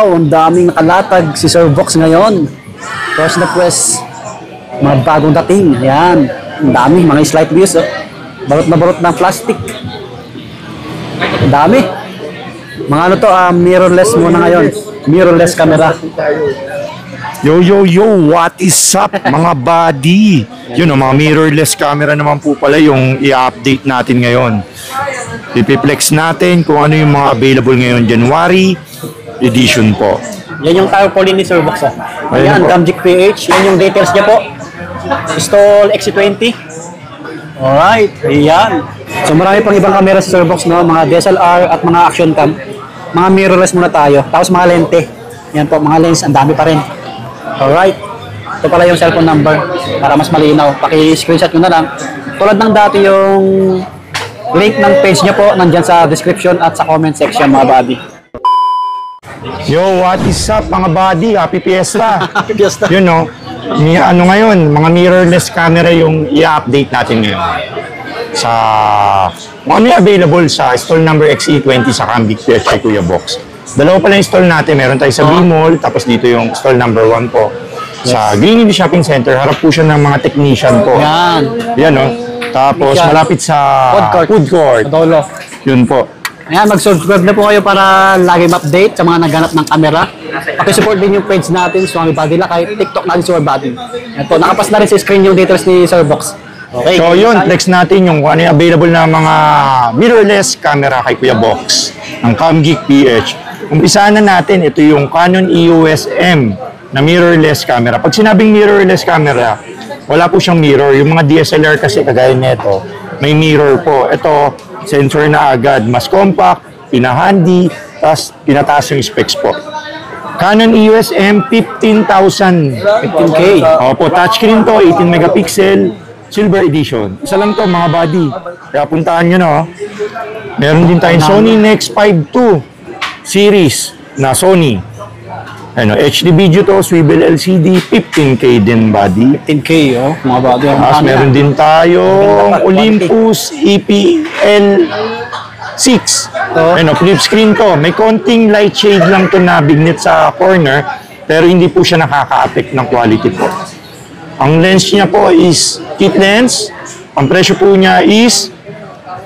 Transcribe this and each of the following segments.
Wow, ang daming nakalatag si Sir Box ngayon. First na quest, mga bagong dating. Ayan, ang dami, mga slight views. Oh. Barot na barot ng plastic. Ang dami. Mga ano to, mirrorless muna ngayon. Mirrorless camera. Yo, what is up mga buddy? Yun o, mga mirrorless camera naman po pala yung i-update natin ngayon. Ipiplex natin kung ano yung mga available ngayon January edition po. Yan yung tarpaulin ni Sir Box. Ayan, Camgic PH. Yan yung details niya po. Stall XC20. Alright, ayan. So marami pang ibang camera si Sir Box, no? Mga DSLR at mga action cam. Mga mirrorless muna tayo. Tapos mga lente. Yan po, mga lens. Ang dami pa rin. Alright. Ito pala yung cellphone number para mas malinaw. Paki-screenshot nyo na lang. Tulad ng dati yung link ng page nyo po nandyan sa description at sa comment section mga buddy. Yo, what is up mga buddy? Happy Fiesta! Happy Fiesta! Yun no, ano ngayon, mga mirrorless camera yung i-update natin ngayon. Sa ano yung available sa stall number XE20 sa Camgic PH kay Kuya Box. Dalawa pala yung stall natin. Meron tayo sa B-Mall, tapos dito yung stall number 1 po. Sa Greenville Shopping Center, harap po siya ng mga technician po. Yan. Yan no. Tapos malapit sa food court. Dolo. Yun po. Ayan, mag-subscribe na po kayo para lagi ma-update sa mga naghanap ng camera. Pakisupport din yung page natin, Swami Buddy Lakay, TikTok natin, Swami Buddy. Ito, nakapas na rin sa screen yung details ni Sir Box. Okay. So yun, flex natin yung ano yung available na mga mirrorless camera kay Kuya Box ng Camgic PH. Umpisahan na natin, ito yung Canon EOS M na mirrorless camera. Pag sinabing mirrorless camera, wala po siyang mirror. Yung mga DSLR kasi kagaya nito, may mirror po. Ito, sensor na agad. Mas compact, pinahandy, tapos pinataas yung specs po. Canon EOS M 15,000. 15K. Opo, touchscreen to, 18 megapixel, silver edition. Isa lang to mga buddy. Kaya puntaan nyo na. Meron din tayong Sony Nex 5 II series na Sony. Ano, HD video to, swivel LCD, 15K din buddy. 15K, oh, mga buddy. Tapos meron din tayong Olympus EPL 6. Ano, flip screen to. May konting light shade lang to na bignet sa corner, pero hindi po siya nakaka-affect ng quality po. Ang lens niya po is kit lens. Ang presyo po niya is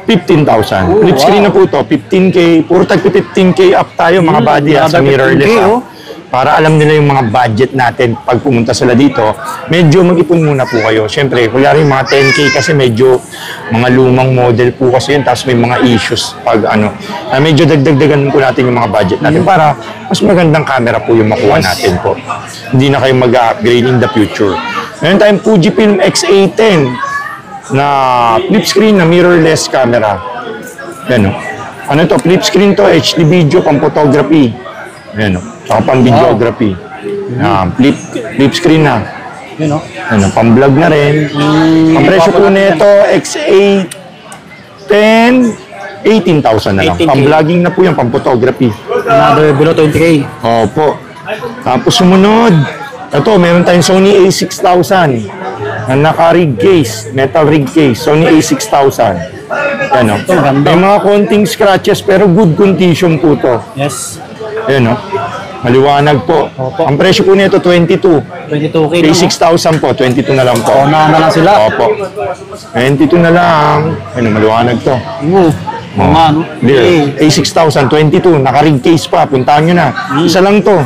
15,000. Flip screen na po to, 15K. Puro tag 15K up tayo mga buddy sa mirrorless. Para alam nila yung mga budget natin pag pumunta sila dito. Medyo mag-ipon muna po kayo. Siyempre, kunyari yung mga 10K kasi medyo mga lumang model po kasi yun. Tapos may mga issues pag ano. Medyo dagdagan po natin yung mga budget natin para mas magandang camera po yung makuha natin po. Hindi na kayo mag-upgrade in the future. Meron tayong Fujifilm X-A10 na flip screen na mirrorless camera. Yan o. Ano to? Flip screen to, HD video, pang photography. Yan o. Saka pang videography. Flip screen na. Yan o. Ano, pang vlog na rin. Ang presyo po nito, XA10, 18,000 na lang. Pang vlogging na po yan, pang photography. Another below 20K. Opo. Tapos sumunod, ito, meron tayong Sony A6000 na naka-rig case, metal rig case, Sony A6000. Yan o. May mga konting scratches pero good condition po to. Yes. Yan o. Maliwanag po. Opo. Ang presyo po nito, 22. 22K lang. A6000 po, 22 na lang po. Unahan na lang sila. Opo. 22 na lang. Ano, maliwanag to. Mga ano? A6000, 22. Naka-rig case pa. Puntahan nyo na. Isa lang to.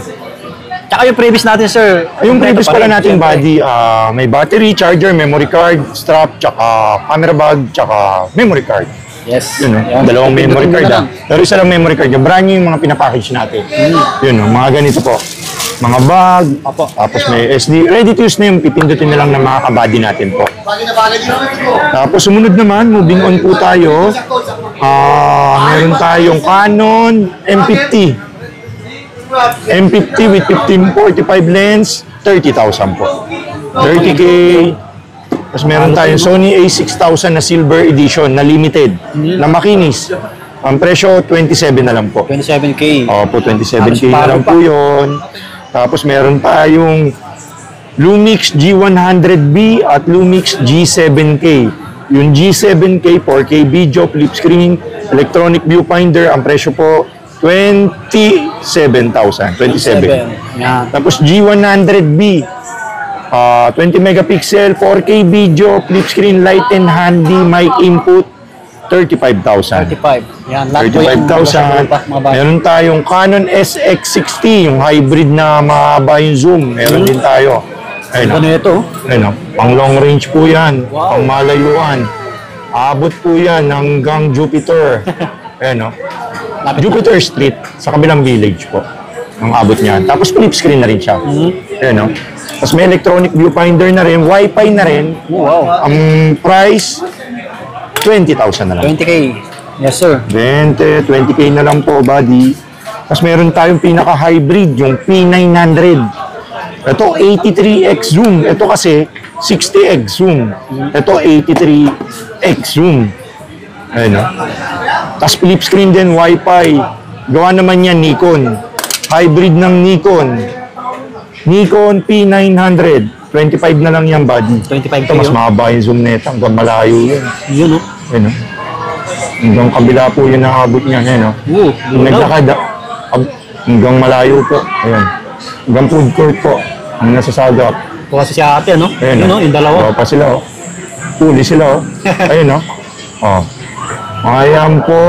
Tsaka yung previous natin, sir. Yung previous pala natin body, may battery, charger, memory card, strap, tsaka camera bag, tsaka memory card. Yes. Yun, dalawang memory card. Pero isa lang memory card. Yung brand new yung mga pinapackage natin. Yun, mga ganito po. Mga bag, tapos may SD. Ready to use na yung pipindutin na lang ng mga kabady natin po. Tapos sumunod naman, moving on po tayo. Meron tayong Canon M50. M50 with 1545 lens, 30,000 po. 30K. Tapos meron tayong Sony A6000 na silver edition na limited, na makinis. Ang presyo, 27 na lang po. 27K. Opo, 27K na lang po yun. Tapos meron tayong Lumix G100B at Lumix G7K. Yung G7K, 4K video, flip screen, electronic viewfinder, ang presyo po 27,000. 27. Yan. Tapos G100B, 20 megapixel, 4K video, flip screen, light and handy, mic input, 35,000. 35. Yan. Lahat po yan. 35,000. Mga bata. Meron tayong Canon SX60, yung hybrid na mahaba yung zoom. Meron din tayo. Ayun, Ano ito? ayun, pang long range po yan, Wow. pang malayuan. Abot po yan hanggang Jupiter. Ayun, Jupiter Street, sa kabilang village po. Ang abot niyan. Tapos flip screen na rin siya. Ayun, Tapos may electronic viewfinder na rin, Wi-Fi na rin. Wow. Ang price, 20,000 na lang. 20K. Yes, sir. 20K na lang po, buddy. Tapos meron tayong pinaka-hybrid, yung P900. Ito, 83x zoom. Ito kasi, 60x zoom. Ito, 83x zoom. Ayun, Tapos flip screen din, Wi-Fi. Gawa naman yan, Nikon. Hybrid ng Nikon. Nikon P900. 25 na lang yan, buddy. 25K Ito, mas yun. mahaba yung zoom nito. Hanggang malayo yun. Yun, Ayun, Hanggang kabila po yun ang abot niya. Ayun, Yung naglakad, hanggang malayo po. Ayun. Hanggang food court po. Ang nasa sagap. Ito kasi si ate, ano? Ayun, Yun, yung dalawa. Pa sila, Huli sila, Ayun, Ayan po.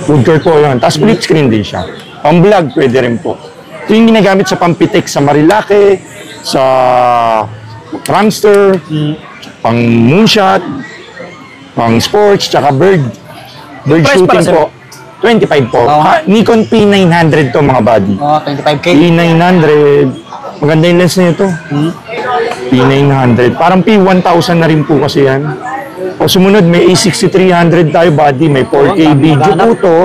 Food court po yun. Tapos flip screen din siya. Pang vlog, pwede rin po. Ito yung ginagamit sa Pampitek sa Marilake, sa Prankster, pang moonshot, pang sports, tsaka bird Price pala, shooting sir? po. 25 po. Nikon P900 to, mga buddy. 25K. P900. Maganda yung lens na ito. P900. Parang P1000 na rin po kasi yan. O sumunod, may A6300 tayo, buddy. May 4K video po to.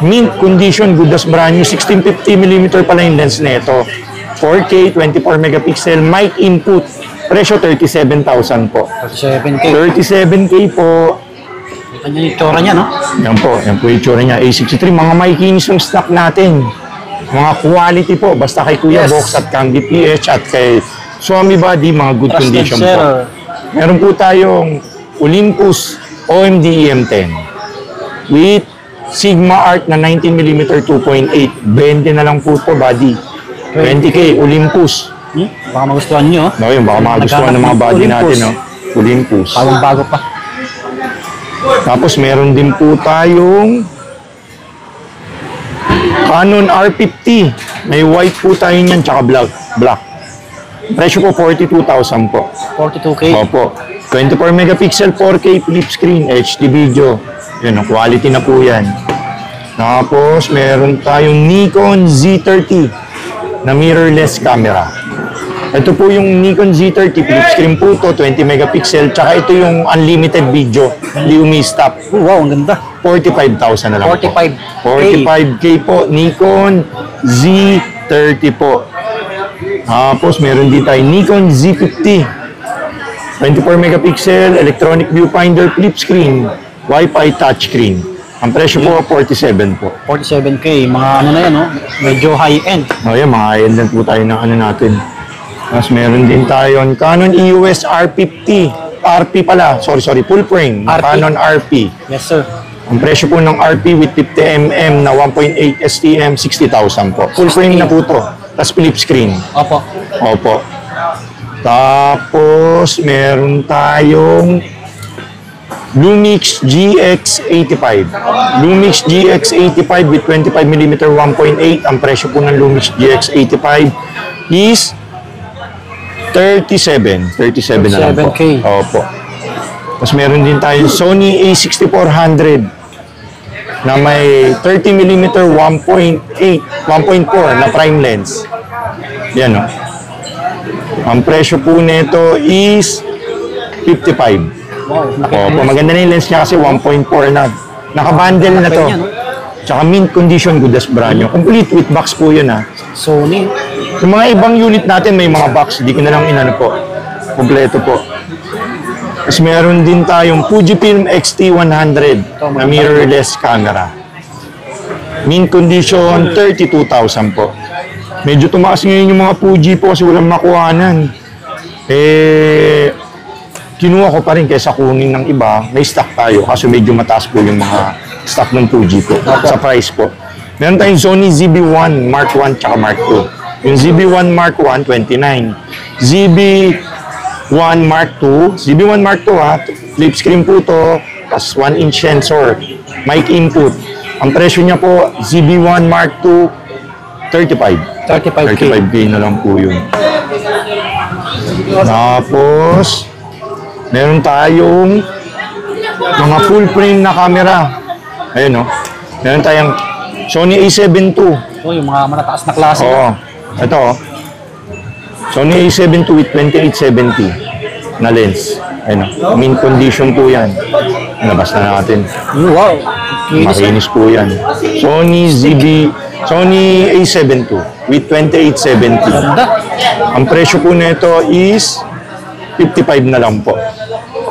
Mint condition, good as brand new. 1650mm pala yung lens na ito. 4K, 24 megapixel, mic input. Presyo 37,000 po. 37K. 37K po. Kanya yung tsura niya, no? Yan po yung tsura niya. A63, mga maikinis yung stock natin. Mga quality po. Basta kay Kuya Yes. Box at Candy PH at kay Swami Buddy, mga good Trusted condition sir. po. Meron po tayong Olympus OMD EM10 with Sigma Art na 19mm 2.8. 20 na lang po po, buddy. 20K, Olympus. Baka magustuhan nyo. No, yun, baka magustuhan ng mga buddy natin, no? Olympus. Bagong bago pa. Tapos meron din po tayong Canon R50. May white po tayo niyan, tsaka black. Presyo po 42,000 po. 42K. Opo. 24 megapixel 4K flip screen, HD video. Yun, ang quality na po yan. Tapos meron tayong Nikon Z30 na mirrorless camera. Ito po yung Nikon Z30 flip screen po to, 20 megapixel. Tsaka ito yung unlimited video. Hindi umi-stop. Wow, ang ganda. 45,000 na lang 45K. po. 45K po. Nikon Z30 po. Tapos meron din tayo Nikon Z50. 24 megapixel, electronic viewfinder, flip screen, Wi-Fi touchscreen. Ang presyo po 47 po. 47K. Mga ano na yan, no? Medyo high-end. O yan, mga high-end lang po tayo ng ano natin. Tapos meron din tayo Canon EOS R50. RP pala, sorry, full frame. RP. Canon RP. Yes, sir. Ang presyo po ng RP with 50mm na 1.8 STM, 60,000 po. Full frame na po to. Tapos flip screen. Opo. Opo. Tapos, meron tayong Lumix GX85. Lumix GX85 with 25mm 1.8. Ang presyo po ng Lumix GX85 is 37 na lang po. 37K. Opo. Tapos meron din tayong Sony A6400 na may 30mm 1.4 na prime lens. Yan, no? Ang presyo po nito is 55. Wow, Opo, maganda na yung lens niya kasi 1.4 na. Naka-bundle na to. Tsaka mint condition, good as brand new. Complete with box po yun, ha. Sony. Yung mga ibang unit natin may mga box, di ko na lang inano po. Kompleto po. Tapos meron din tayong Fujifilm X-T100 na mirrorless camera. Mint condition, 32,000 po. Medyo tumaas ngayon yung mga Fuji po kasi walang makuhanan. Kinuha ko pa rin kaysa kunin ng iba. May stock tayo kasi medyo mataas po yung mga stock ng 2G po. Sa price po. Meron tayong Sony ZB-1 Mark 1 tsaka Mark 2. Yung ZB-1 Mark 1, 29. ZB-1 Mark 2. ZB-1 Mark 2 ha. Flip screen po to. Tapos 1-inch sensor. Mic input. Ang presyo niya po, ZB-1 Mark 2, 35. 35K na lang po yun. Tapos, meron tayong mga full frame na camera. Ayun o. Meron tayong Sony A7 II. Yung mga matataas na klase. Oo. Ito o. Sony A7 II with 2870 na lens. Ayun o. Mint condition po yan. Nabas na natin. Wow. Makinis po yan. Sony A7 II with 2870. Ang presyo po nito is 55 na lang po.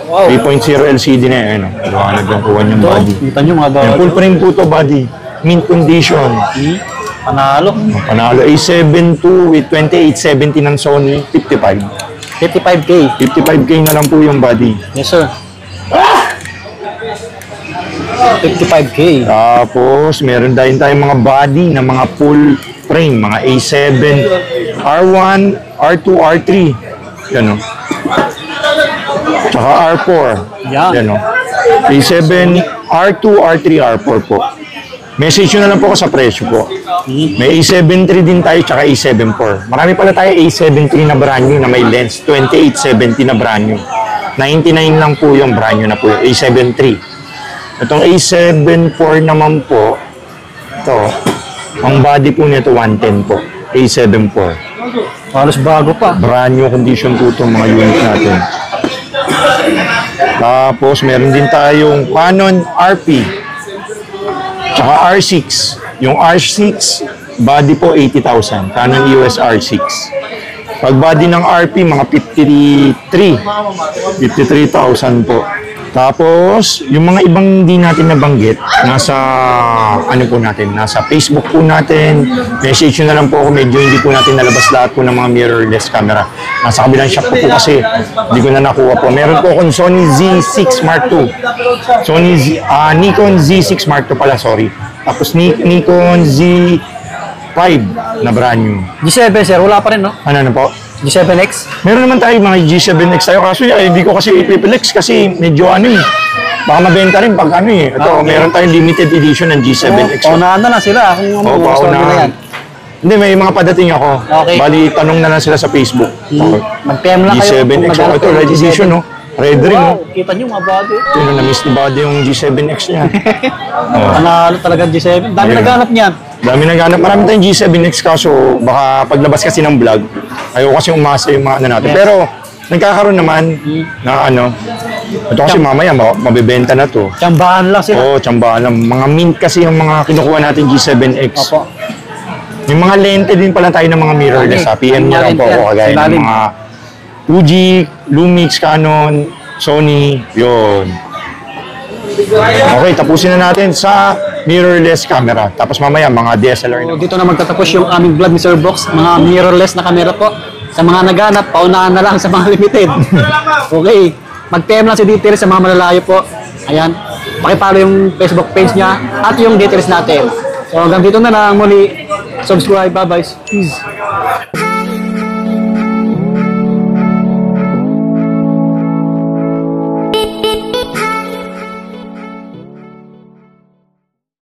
Wow. 3.0 LCD na yan. Liwanag lang kuha yung body. Kita nyo mga Yan, full frame po to body. Mint condition. Panalo. Panalo A7 II with 2870 ng Sony, 55. 55K. 55K na lang po yung body. Yes, sir. 55K. Tapos, meron din tayong mga body na mga full frame, mga A7, R1, R2, R3. Yan o. Tsaka R4. Yan o. A7, R2, R3, R4 po. Message nyo na lang po ako sa presyo po. May A7 III din tayo, tsaka A7 IV. Marami pala tayo A7 III na brand new na may lens, 2870 na brand new. 99 lang po yung brand new na po, A7 III. Itong A7 IV naman po, ito, ang body po nito 110 po, A7 IV. Halos bago pa. Brand new condition po itong mga unit natin. Tapos, meron din tayong Canon RP, tsaka R6. Yung R6, body po 80,000, Canon EOS R6. Pag body ng RP, mga 53,000 po. Tapos, yung mga ibang hindi natin nabanggit, nasa, ano po natin, nasa Facebook po natin. Message nyo na lang po ako, medyo hindi po natin nalabas lahat po ng mga mirrorless camera. Nasa kabilang shop po kasi, hindi ko na nakuha po. Meron po akong Sony Z6 Mark II. Nikon Z6 Mark II pala, sorry. Tapos Nikon Z5 na brand new. G7, sir. Wala pa rin, no? Ano na po? G7X? Meron naman tayo mga G7X tayo. Kaso hindi ko kasi ipiplex kasi medyo ano eh. Baka mabenta rin pag ano eh. Ito, meron tayong limited edition ng G7X. Paunahan na lang sila kung ano gusto nila yan. Hindi, may mga padating ako. Okay. Bali, tanong na lang sila sa Facebook. Mag-PM lang kayo. G7X. Ito, red edition, no? Red ring, no? Wow, kita nyo mga body. Ito, na-miss ni body yung G7X niya. Panalo talaga G7. Dami naghanap niyan. Dami naghanap. Marami tayong G7X kaso baka paglabas kasi ng vlog, ayaw kasi umasa yung mga ano natin. Pero nagkakaroon naman na ano, ito kasi mamaya mabibenta na to. Tsambahan lang sila. Oo, tsambahan lang. Mga mint kasi yung mga kinukuha natin G7X. Opo. Yung mga lente din pala tayo ng mga mirrorless. PM niya lang po ako kagaya ng mga Fuji, Lumix, Canon, Sony, yun. Okay, tapusin na natin sa mirrorless camera. Tapos mamaya, mga DSLR na. So, dito na magtatapos yung aming vlog ni Sir Box. Mga mirrorless na camera po. Sa mga naghanap, paunahan na lang sa mga limited. Okay. Mag-PM lang si details sa mga malalayo po. Ayan. Pakipalo yung Facebook page niya at yung details natin. So hanggang dito na lang muli. Subscribe. Bye-bye. Peace.